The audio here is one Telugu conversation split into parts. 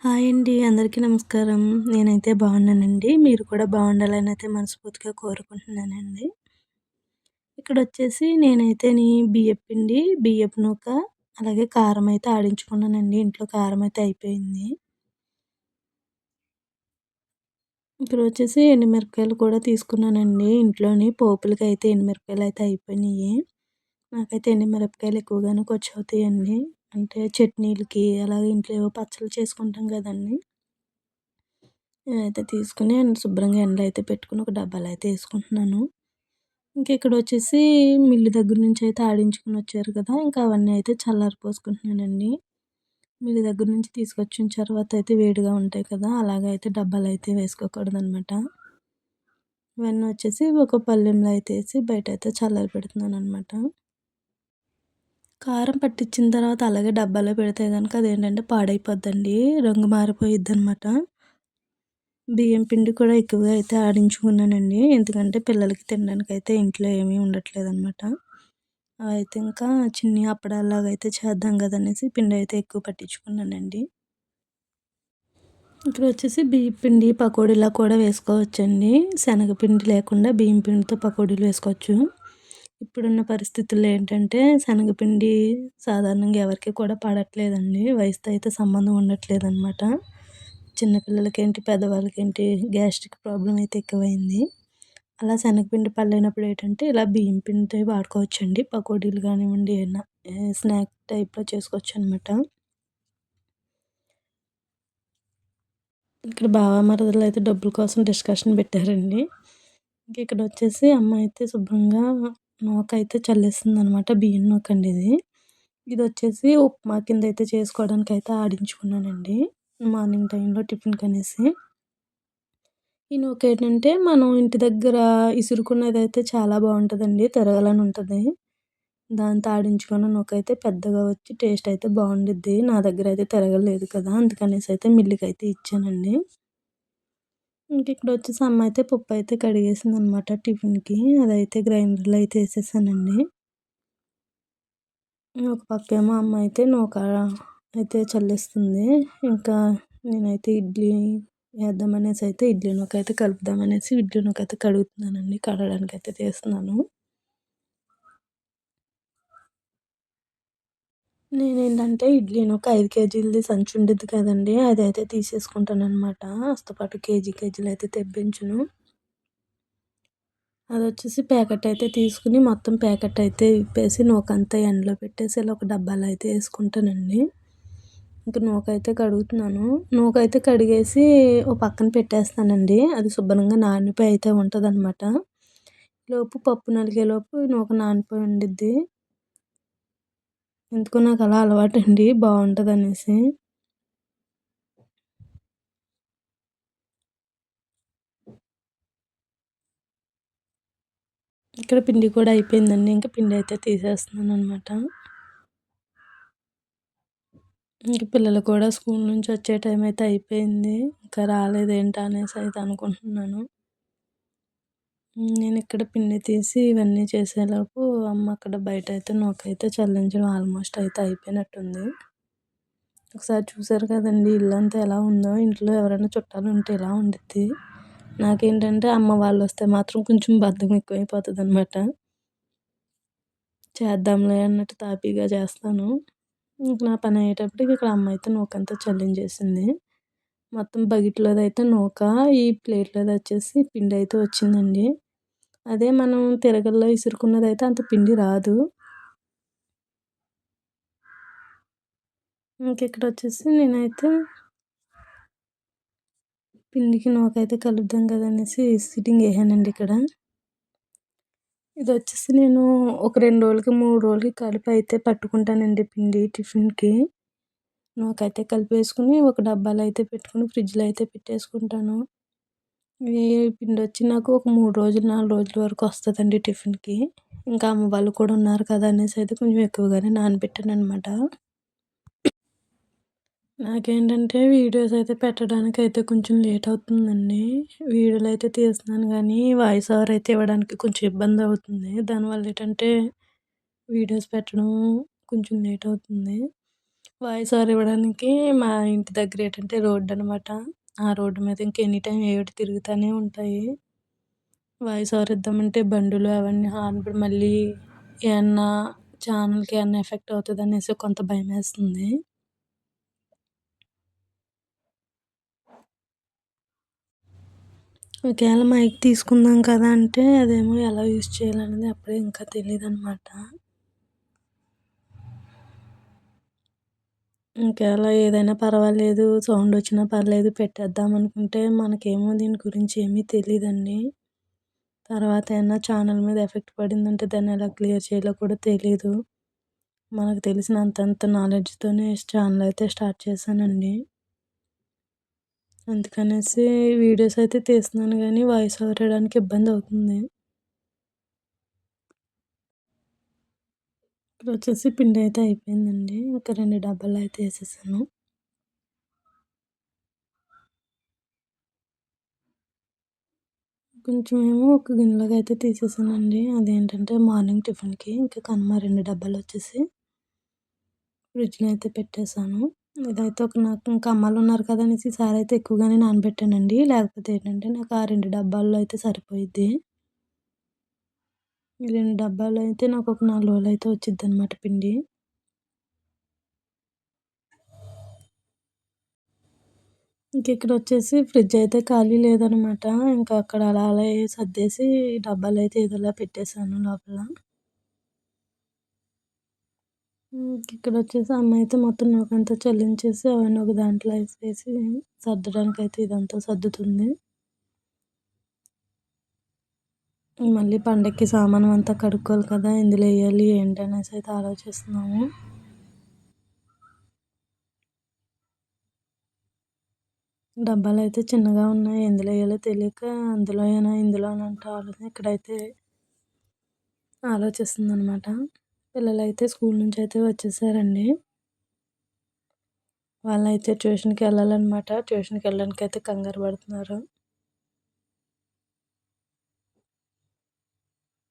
హాయ్ అండి. అందరికీ నమస్కారం. నేనైతే బాగున్నానండి. మీరు కూడా బాగుండాలనైతే మనస్ఫూర్తిగా కోరుకుంటున్నానండి. ఇక్కడొచ్చేసి నేనైతేని బియ్యపు పిండి, బియ్యపు నూక, అలాగే కారం అయితే ఆడించుకున్నానండి. ఇంట్లో కారం అయితే అయిపోయింది. ఇక్కడొచ్చేసి ఎండుమిరపకాయలు కూడా తీసుకున్నానండి ఇంట్లోని. పోపులకైతే ఎండుమిరపకాయలయితే అయిపోయినియి. నాకైతే ఎండుమిరపకాయలు ఎక్కువగానే ఖర్చవుతాయండి. అంటే చట్నీలకి, అలాగే ఇంట్లో ఏవో పచ్చళ్ళు చేసుకుంటాం కదండీ! నేనైతే తీసుకొని శుభ్రంగా ఎండలో అయితే పెట్టుకొని ఒక డబ్బాలో అయితే యేసుకుంటున్నాను. ఇంక ఇక్కడొచ్చేసి మిల్లు దగ్గర నుంచి అయితే ఆడించుకొనొచ్చారు కదా! ఇంకా అవన్నీ అయితే చల్లారపోసుకుంటున్నానండి. మిల్లు దగ్గర నుంచి తీసుకొచ్చిన తర్వాత అయితే వేడిగా ఉంటాయి కదా! అలాగైతే డబ్బాలో అయితే వేసుకోకూడదనమాట. ఇవన్నీ వచ్చేసి ఒక పళ్ళెంలో అయితే ఏసి బయటైతే చల్లారపెడుతున్నాననమాట. కారం పట్టించిన తర్వాత అలాగే డబ్బాలో పెడితే గనుక అదేంటంటే పాడైపోద్దండి. రంగు మారిపోయిద్దనమాట. బియ్యం పిండి కూడా ఎక్కువగా అయితే ఆడించుకున్నానండి. ఎందుకంటే పిల్లలకి తినడానికైతే ఇంట్లో ఏమీ ఉండట్లేదనమాట. అయితే ఇంకా చిన్ని అప్పడాల్లాగైతే చేద్దాం గదనేసి పిండయితే ఎక్కువ పట్టించుకున్నానండి. ఇక్కడొచ్చేసి బియ్యం పిండి పకోడీలా కూడా వేసుకోవచ్చండి. శనగపిండి లేకుండా బియ్యం పిండితో పకోడీలు వేసుకోవచ్చు. ఇప్పుడున్న పరిస్థితుల్లో ఏంటంటే శనగపిండి సాధారణంగా ఎవరికీ కూడా పడట్లేదండి. వయసుతో అయితే సంబంధం ఉండట్లేదనమాట. చిన్న పిల్లలకేంటి, పెద్దవాళ్ళకేంటి గ్యాస్ట్రిక్ ప్రాబ్లమ్ అయితే ఎక్కువైంది. అలా శనగపిండి పడలేనప్పుడు ఏంటంటే ఇలా బియ్యం పిండి వాడుకోవచ్చండి. పకోడీలు గానివ్వండి, ఏయన్నా స్నాక్ టైప్‌లో చేసుకోవచ్చనమాట. ఇక్కడ బావ మరదలైతే డబ్బుల కోసం డిస్కషన్ పెట్టారండి. ఇంక ఇక్కడొచ్చేసి అమ్మ అయితే శుభ్రంగా నూకైతే చల్లేస్తుందనమాట. బియ్యం నూకండి ఇది. ఇదొచ్చేసి ఉప్మా కిందైతే చేసుకోవడానికైతే ఆడించుకున్నానండి. మార్నింగ్ టైంలో టిఫిన్‌కనేసి. ఈ నూకేంటంటే మనం ఇంటి దగ్గర ఇసురుకునేదైతే చాలా బావుంటదండి. తిరగలని ఉంటది. దాంతో ఆడించుకున్న నూకైతే పెద్దగా వచ్చి టేస్ట్ అయితే బావుండిద్ది. నా దగ్గరైతే తిరగలేదు కదా! అందుకనేసైతే మిల్లుకైతే ఇచ్చానండి. ఇంక ఇక్కడొచ్చేసి అమ్మయితే పప్పయితే కడిగేసిందనమాట టిఫిన్‌కి. అదైతే గ్రైండర్‌లో అయితే ఏసేసానండి. ఒక పక్కేమో అమ్మ అయితే నూక అయితే చల్లిస్తుంది. ఇంకా నేనైతే ఇడ్లీ ఏద్దామనేసైతే ఇడ్లీ నూకయితే కలుపుదామనేసి ఇడ్లీ నూకయితే కడుగుతున్నానండి. కడగడానికయితే తీస్తున్నాను. నేనేంటంటే ఇడ్లీ నూక 5 కేజీలది సంచి ఉండిద్ది కదండీ! అదైతే తీసేసుకుంటాననమాట. పాటు కేజీలయితే తెప్పించను. అదొచ్చేసి ప్యాకెట్ అయితే తీసుకొని మొత్తం ప్యాకెట్ అయితే విప్పేసి నూకంతా ఎండలో పెట్టేసి ఇలా ఒక డబ్బాలో అయితే యేసుకుంటానండి. ఇంక నూకైతే కడుగుతున్నాను. నూకైతే కడిగేసి ఓ పక్కన పెట్టేస్తానండి. అది శుభ్రంగా నానిపోయి అయితే ఉంటదనమాట. లోపు పప్పు నలిగేలోపు నూక నానిపోయి ఉండిద్ది. ఎందుకో నాకు అలా అలవాటండి బావుంటదనేసి. ఇక్కడ పిండి కూడా అయిపోయిందండి. ఇంక పిండయితే తీసేస్తున్నాననమాట. ఇంక పిల్లలు కూడా స్కూల్ నుంచి వచ్చే టైం అయితే అయిపోయింది. ఇంకా రాలేదేంటా అనేసి అయితే అనుకుంటున్నాను. నేనిక్కడ పిండి తీసి ఇవన్నీ చేసేలోపు అమ్మ అక్కడ బయటైతే నూకైతే చల్లించడం ఆల్మోస్ట్ అయితే అయిపోయినట్టుంది. ఒకసారి చూసారు కదండీ ఇల్లంతా ఎలా ఉందో! ఇంట్లో ఎవరైనా చుట్టాలుంటే ఇలా ఉండిద్ది. నాకేంటంటే అమ్మ వాళ్ళొస్తే మాత్రం కొంచెం బద్ధకం ఎక్కువైపోతదనమాట. చేద్దాంలే అన్నట్టు తాపీగా చేస్తాను. ఇంక నా పనయ్యేటప్పటికి ఇక్కడ అమ్మయితే నూకంతా చల్లించేసింది. మొత్తం బకెట్‌లోదైతే నూక, ఈ ప్లేట్‌లోదొచ్చేసి పిండయితే వచ్చిందండి. అదే మనం తిరగల్లో ఇసురుకున్నదైతే అంత పిండి రాదు. ఇంకిక్కడొచ్చేసి నేనైతే పిండికి నూకైతే కలుపుదాం కదనేసి సిట్టింగేసానండి ఇక్కడ. ఇదొచ్చేసి నేను ఒక 2 రోజులకి, 3 రోజులకి కలిపైతే పట్టుకుంటానండి పిండి టిఫిన్‌కి. నూకైతే కలిపేసుకొని ఒక డబ్బాలో అయితే పెట్టుకొని ఫ్రిడ్జ్‌లో అయితే పెట్టేసుకుంటాను. ఈ పిండొచ్చి నాకు ఒక 3 రోజులు, 4 రోజుల వరకు వస్తదండి టిఫిన్‌కి. ఇంకా అమ్మ వాళ్ళు కూడా ఉన్నారు కదా! అనేసైతే కొంచెం ఎక్కువగానే నానబెట్టాననమాట. నాకేంటంటే వీడియోస్ అయితే పెట్టడానికైతే కొంచెం లేట్ అవుతుందండి. వీడియోలయితే తీస్తున్నాను గానీ, వాయిస్ ఓవర్ అయితే ఇవ్వడానికి కొంచెం ఇబ్బందవుతుంది. దానివల్ల ఏంటంటే వీడియోస్ పెట్టడం కొంచెం లేట్ అవుతుంది. వాయిస్ ఓవర్ ఇవ్వడానికి మా ఇంటి దగ్గర ఏంటంటే రోడ్డనమాట. ఆ రోడ్డు మీద ఇంక ఎనీ టైమ్ ఏయోటి తిరుగుతానే ఉంటాయి. వాయిస్ ఓవర్ ఇద్దామంటే బండులు అవన్నీ హార్న్ మళ్ళీ ఏమన్నా ఛానల్‌కి ఏమన్నా ఎఫెక్ట్ అవుతదనేసి కొంత భయమేస్తుంది. ఒకేళ మైక్ తీసుకుందాం కదా అంటే అదేమో ఎలా యూజ్ చేయాలనేది అప్పుడే ఇంకా తెలీదనమాట. ఒకేళ ఏదైనా పర్వాలేదు సౌండొచ్చినా పర్లేదు పెట్టేద్దాం అనుకుంటే మనకేమో దీని గురించి ఏమీ తెలీదండి. తర్వాత ఏమన్నా ఛానల్ మీద ఎఫెక్ట్ పడిందంటే దాన్ని ఎలా క్లియర్ చేయాలో కూడా తెలీదు. మనకు తెలిసిన అంతంత నాలెడ్జ్‌తోనే ఛానల్ అయితే స్టార్ట్ చేశానండి. అందుకనేసి వీడియోస్ అయితే తీస్తున్నాను గానీ వాయిస్ ఓవర్ ఇవ్వడానికి ఇబ్బందవుతుంది. ఇప్పుడొచ్చేసి పిండయితే అయిపోయిందండి. ఒక 2 డబ్బాల్లో అయితే ఏసేసాను. కొంచెం ఏమో ఒక గిన్నెలోకి అయితే తీసేసానండి. అదేంటంటే మార్నింగ్ టిఫిన్‌కి. ఇంకా కనుమ 2 డబ్బాలొచ్చేసి ఫ్రిడ్జ్‌లో అయితే పెట్టేసాను. ఇదైతే ఒక నాకు ఇంకా అమ్మాళ్ళున్నారు కదా అనేసి ఈసారి అయితే ఎక్కువగానే నానబెట్టానండి. లేకపోతే ఏంటంటే నాకు ఆ 2 డబ్బాల్లో అయితే సరిపోయిద్ది. ఈ 2 డబ్బాలో అయితే నాకొక 4 రోజులైతే వచ్చిద్దనమాట పిండి. ఇంకిక్కడొచ్చేసి ఫ్రిడ్జ్ అయితే ఖాళీ లేదనమాట. ఇంకా అక్కడ అలా అలా సర్దేసి డబ్బాలైతే ఏదోలా పెట్టేసాను లోపల. ఇక్కడొచ్చేసి అమ్మ అయితే మొత్తం నూకంతా చల్లించేసి అవన్నీ ఒక దాంట్లో ఏసేసి సర్దడానికైతే ఇదంతా సర్దుతుంది. మళ్ళీ పండక్కి సామానంతా కడుక్కోవాలి కదా! ఎందులో ఎయ్యాలి ఏంటనేసి అయితే ఆలోచిస్తున్నాము. డబ్బాలైతే చిన్నగా ఉన్నాయి. ఎందులో ఎయ్యాలో తెలియక అందులోయేనా, ఇందులోనా అంటూ ఇక్కడైతే ఆలోచిస్తుందనమాట. పిల్లలైతే స్కూల్ నుంచయితే వచ్చేసారండి. వాళ్ళైతే ట్యూషన్‌కెళ్ళాలనమాట. ట్యూషన్‌కెళ్ళడానికైతే కంగారు పడుతున్నారు.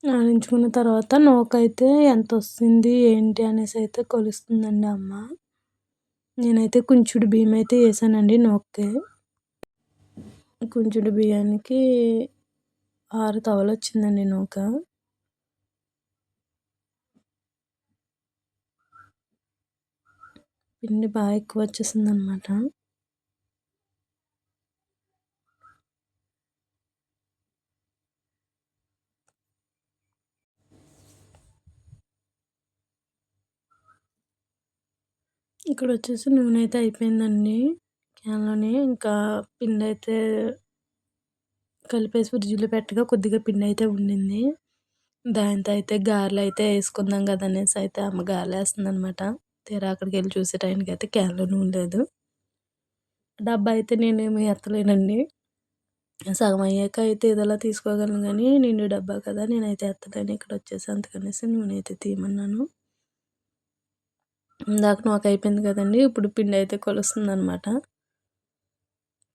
ఆడించుకున్న తర్వాత నూకైతే ఎంతొస్తుంది ఏంటి అనేసైతే కొలుస్తుందండి అమ్మ. నేనైతే కుంచుడు బియ్యమైతే ఏసానండి నూకకి. కుంచుడు బియ్యానికి 6 తవలొచ్చిందండి నూక. పిండి ఎక్కువొచ్చేసిందనమాట. ఇక్కడొచ్చేసి నూనె అయిపోయిందండి క్యాన్‌లోని. ఇంకా పిండైతే కలిపేసి ఫ్రిడ్జ్‌లో పెట్టగా కొద్దిగా పిండయితే ఉండింది. దాంతో అయితే గారెలైతే యేసుకుందాం గదా! అనేసి అయితే అమ్మ గారెలేస్తుందనమాట. తీరా అక్కడికెళ్ళి చూసే టైంకయితే క్యాన్‌లో నూనె లేదు. డబ్బా అయితే నేనేమి ఎత్తలేనండి. సగం అయ్యాక అయితే ఏదోలా తీసుకోగలను గానీ, నిండు డబ్బా కదా! నేనైతే ఎత్తలేను. ఇక్కడొచ్చేసి అందుకనేసి నూనె అయితే తీయమన్నాను. ఇందాక నూకయిపోయింది కదండీ! ఇప్పుడు పిండయితే కొలుస్తుందనమాట.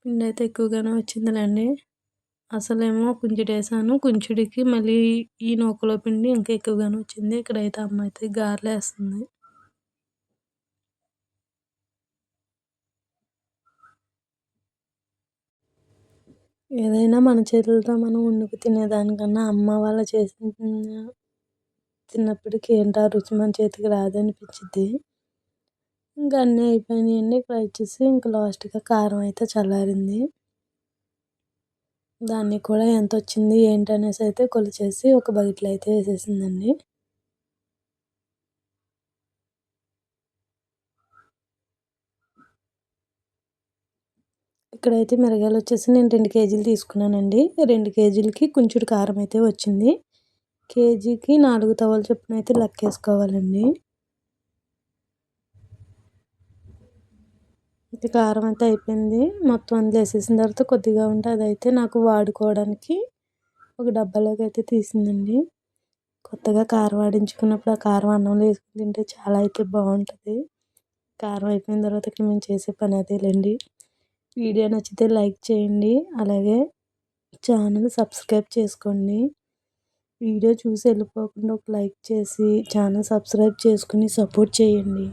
పిండయితే ఎక్కువగానే వచ్చిందిలెండి. అసలేమో కుంచెడేసాను. కుంచెడికి మళ్ళీ ఈ నూకలో పిండి ఇంకా ఎక్కువగానే వచ్చింది. ఇక్కడైతే అమ్మ అయితే గారెలేస్తుంది. ఏదైనా మన చేతులతో మనం వండుకు తినేదానికన్నా అమ్మ వాళ్ళు చేసిన తిన్నప్పటికి ఏంటో ఆ రుచి మన చేతికి రాదనిపిచ్చిద్ది. ఇంకా అన్నీ అయిపోయినాయండి. ఇక్కడ వచ్చేసి ఇంకా లాస్ట్‌గా కారం అయితే చల్లారింది. దాన్ని కూడా ఎంతొచ్చింది ఏంటనేసి అయితే కొలిచేసి ఒక బకెట్‌లో అయితే ఏసేసిందండి. ఇక్కడైతే మిరగాయలొచ్చేసి నేను 2 కేజీలు తీసుకున్నానండి. 2 కేజీలకి కొంచెం కారం అయితే వచ్చింది. కేజీకి 4 తవలు చొప్పున అయితే లెక్కేసుకోవాలండి. ఇది కారం అయితే అయిపోయింది. మొత్తం అందులో ఏసేసిన తర్వాత కొద్దిగా ఉంటే అదైతే నాకు వాడుకోవడానికి ఒక డబ్బాలోకి అయితే తీసిందండి. కొత్తగా కారం ఆడించుకున్నప్పుడు ఆ కారం అన్నంలో ఏసుకొని తింటే చాలా అయితే బావుంటది. కారం అయిపోయిన తర్వాత ఇక మేము చేసే పని అదేలెండి. వీడియో నచ్చితే లైక్ చేయండి. అలాగే ఛానల్ సబ్స్క్రైబ్ చేసుకోండి. వీడియో చూసి వెళ్ళిపోకుండా ఒక లైక్ చేసి ఛానల్ సబ్స్క్రైబ్ చేసుకొని సపోర్ట్ చేయండి.